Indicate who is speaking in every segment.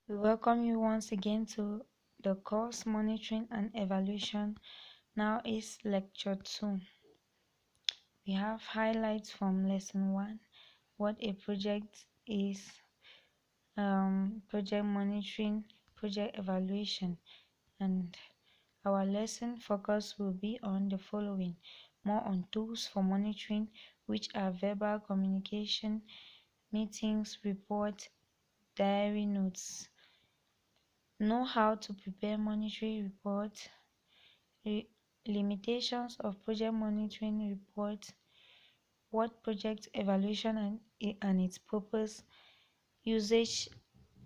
Speaker 1: We welcome you once again to the course Monitoring and Evaluation. Now is lecture 2. We have highlights from lesson 1, what a project is, project monitoring, project evaluation, and our lesson focus will be on the following: more on tools for monitoring, which are verbal communication, meetings, report, diary notes. Know how to prepare monitoring report, re- limitations of project monitoring report, what project evaluation and its purpose, usage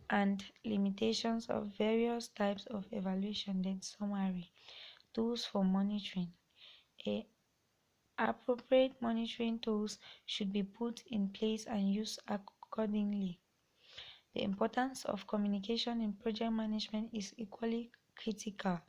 Speaker 1: and limitations of various types of evaluation. Then summary. Tools for monitoring. A appropriate monitoring tools should be put in place and used accordingly. The importance of communication in project management is equally critical.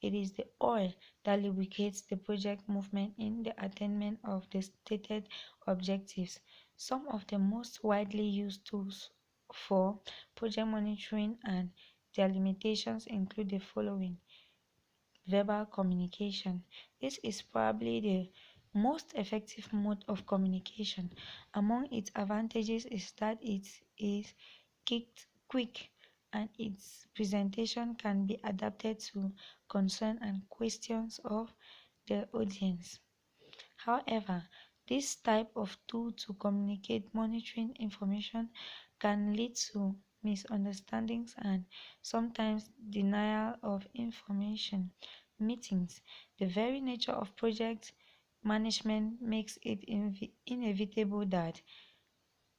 Speaker 1: It is the oil that lubricates the project movement in the attainment of the stated objectives. Some of the most widely used tools for project monitoring and their limitations include the following: verbal communication. This is probably the most effective mode of communication. Among its advantages is that it is quick and its presentation can be adapted to concern and questions of the audience. However, this type of tool to communicate monitoring information can lead to misunderstandings and sometimes denial of information. Meetings. The very nature of project management makes it inevitable that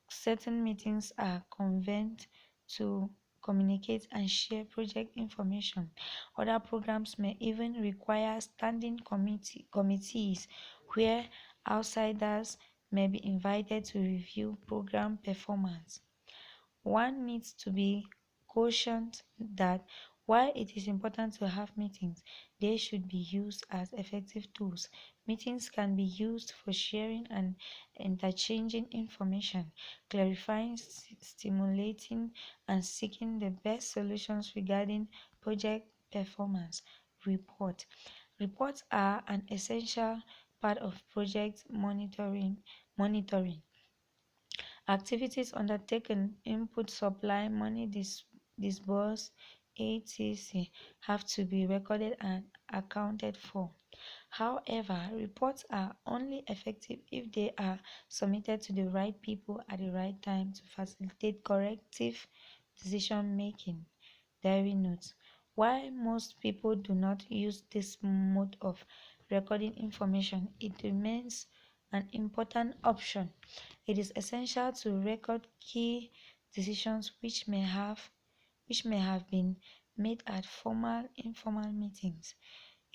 Speaker 1: certain meetings are convened to communicate and share project information. Other programs may even require standing committees where outsiders may be invited to review program performance. One needs to be cautioned that while it is important to have meetings, they should be used as effective tools. Meetings can be used for sharing and interchanging information, clarifying, stimulating, and seeking the best solutions regarding project performance. Report. Reports are an essential part of project monitoring. Activities undertaken, input supply, money disbursed, etc. have to be recorded and accounted for. However, reports are only effective if they are submitted to the right people at the right time to facilitate corrective decision making. Diary notes. While most people do not use this mode of recording information, it remains an important option. It is essential to record key decisions which may have been made at formal informal meetings.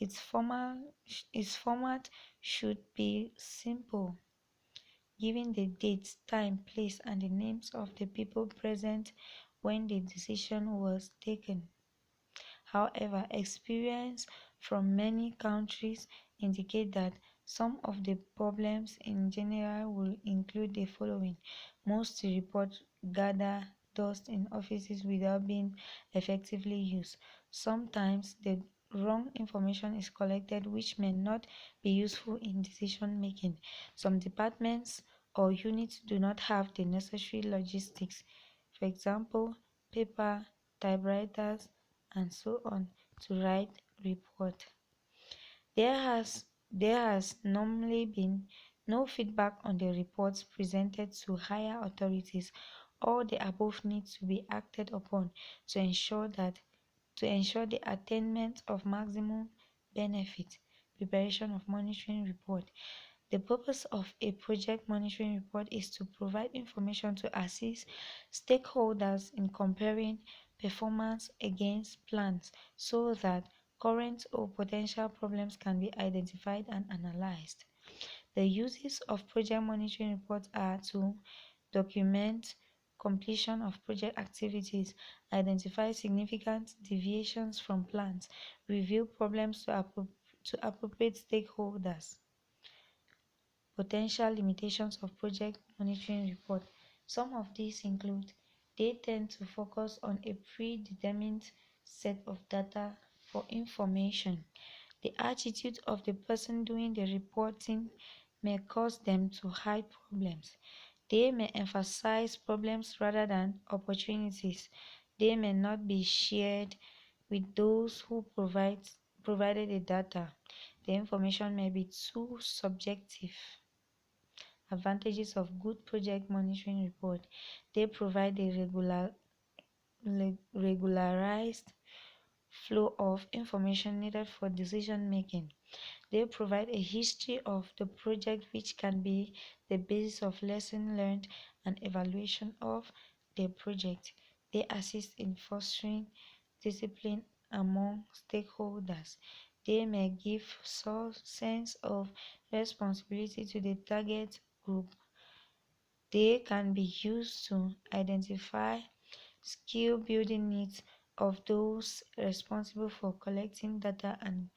Speaker 1: Its format should be simple, giving the date, time, place, and the names of the people present when the decision was taken. However, experience from many countries indicate that some of the problems in general will include the following: most reports gather dust in offices without being effectively used. Sometimes the wrong information is collected which may not be useful in decision making. Some departments or units do not have the necessary logistics, for example, paper, typewriters, and so on, to write report. There has normally been no feedback on the reports presented to higher authorities. All the above needs to be acted upon to ensure the attainment of maximum benefit. Preparation of monitoring report. The purpose of a project monitoring report is to provide information to assist stakeholders in comparing performance against plans so that current or potential problems can be identified and analyzed. The uses of project monitoring reports are to document completion of project activities, identify significant deviations from plans, review problems to appropriate stakeholders. Potential limitations of project monitoring report. Some of these include They tend to focus on a predetermined set of data for information. The attitude of the person doing the reporting may cause them to hide problems. They may emphasize problems rather than opportunities. They may not be shared with those who provided the data. The information may be too subjective. Advantages of good project monitoring report. They provide a regularized flow of information needed for decision making. They provide a history of the project which can be the basis of lesson learned and evaluation of the project. They assist in fostering discipline among stakeholders. They may give some sense of responsibility to the target group. They can be used to identify skill building needs of those responsible for collecting data and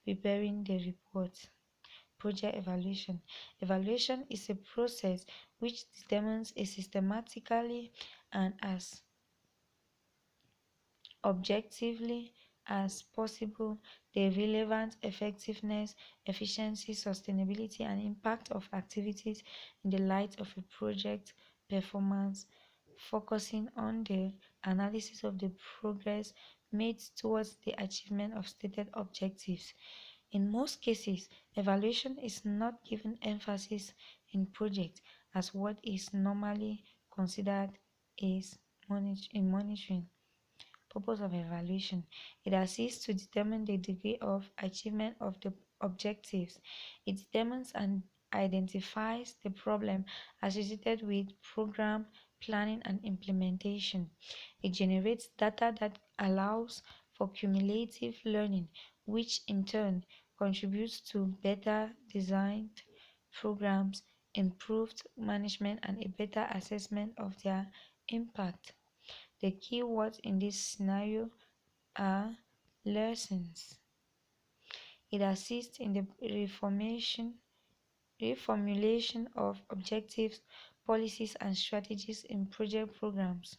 Speaker 1: preparing the report. Project evaluation. Evaluation is a process which determines a systematically and as objectively as possible the relevant effectiveness, efficiency, sustainability, and impact of activities in the light of a project performance, focusing on the analysis of the progress made towards the achievement of stated objectives. In most cases, evaluation is not given emphasis in project as what is normally considered is in monitoring. Purpose of evaluation. It assists to determine the degree of achievement of the objectives. It determines and identifies the problem associated with program planning and implementation. It generates data that allows for cumulative learning, which in turn contributes to better designed programs, improved management, and a better assessment of their impact. The key words in this scenario are lessons. It assists in the reformulation of objectives, policies, and strategies in project programs.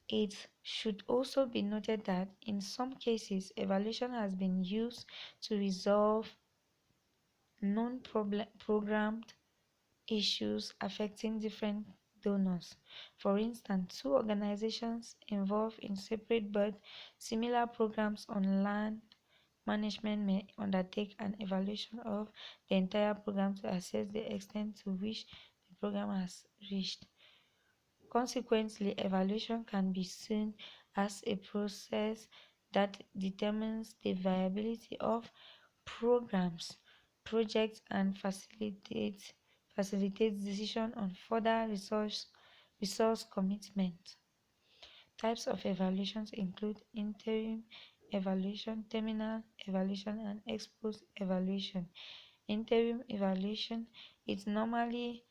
Speaker 1: It should also be noted that in some cases, evaluation has been used to resolve non-programmed issues affecting different donors. For instance, two organizations involved in separate but similar programs on land management may undertake an evaluation of the entire program to assess the extent to which the program has reached. Consequently, evaluation can be seen as a process that determines the viability of programs, projects, and facilitates decision on further resource commitment. Types of evaluations include interim evaluation, terminal evaluation, and ex post evaluation. Interim evaluation, it normally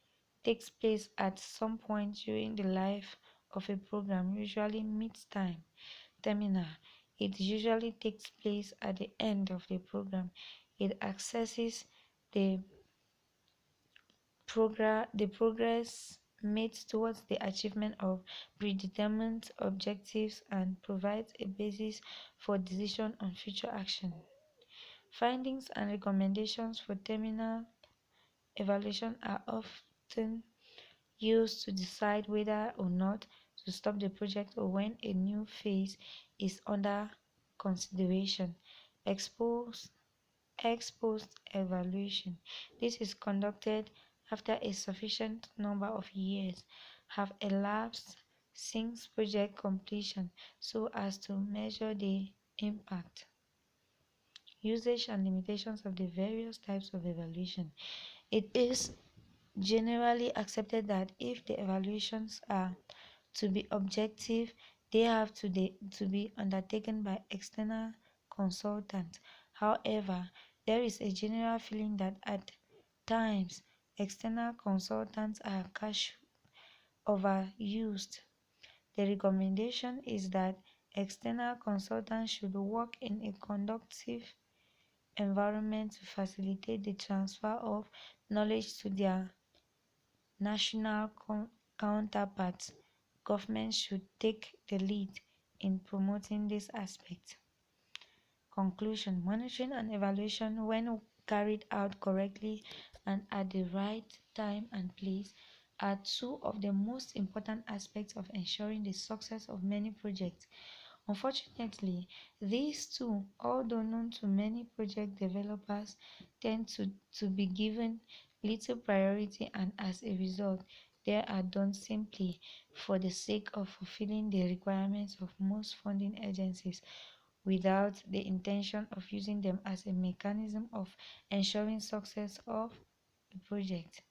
Speaker 1: takes place at some point during the life of a program, usually mid-time. Terminal, it usually takes place at the end of the program. It assesses the progress made towards the achievement of predetermined objectives and provides a basis for decision on future action. Findings and recommendations for terminal evaluation are often used to decide whether or not to stop the project or when a new phase is under consideration. Expose Ex post evaluation. This is conducted after a sufficient number of years have elapsed since project completion so as to measure the impact, usage, and limitations of the various types of evaluation. It is generally accepted that if the evaluations are to be objective, they have to be undertaken by external consultants. However, there is a general feeling that at times external consultants are overused. The recommendation is that external consultants should work in a conducive environment to facilitate the transfer of knowledge to their national counterparts. Government should take the lead in promoting this aspect. Conclusion: monitoring and evaluation, when carried out correctly and at the right time and place, are two of the most important aspects of ensuring the success of many projects. Unfortunately, these two, although known to many project developers, tend to be given little priority, and as a result, they are done simply for the sake of fulfilling the requirements of most funding agencies without the intention of using them as a mechanism of ensuring success of a project.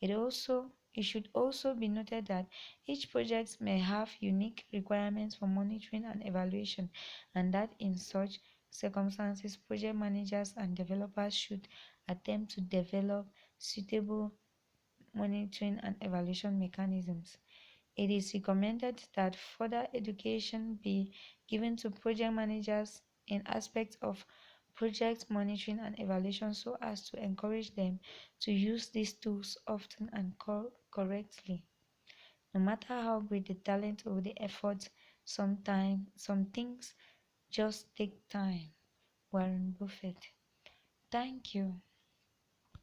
Speaker 1: It should also be noted that each project may have unique requirements for monitoring and evaluation, and that in such circumstances, project managers and developers should attempt to develop suitable monitoring and evaluation mechanisms. It is recommended that further education be given to project managers in aspects of project monitoring and evaluation so as to encourage them to use these tools often and correctly. No matter how great the talent or the effort, sometimes some things just take time. Warren Buffett. Thank you.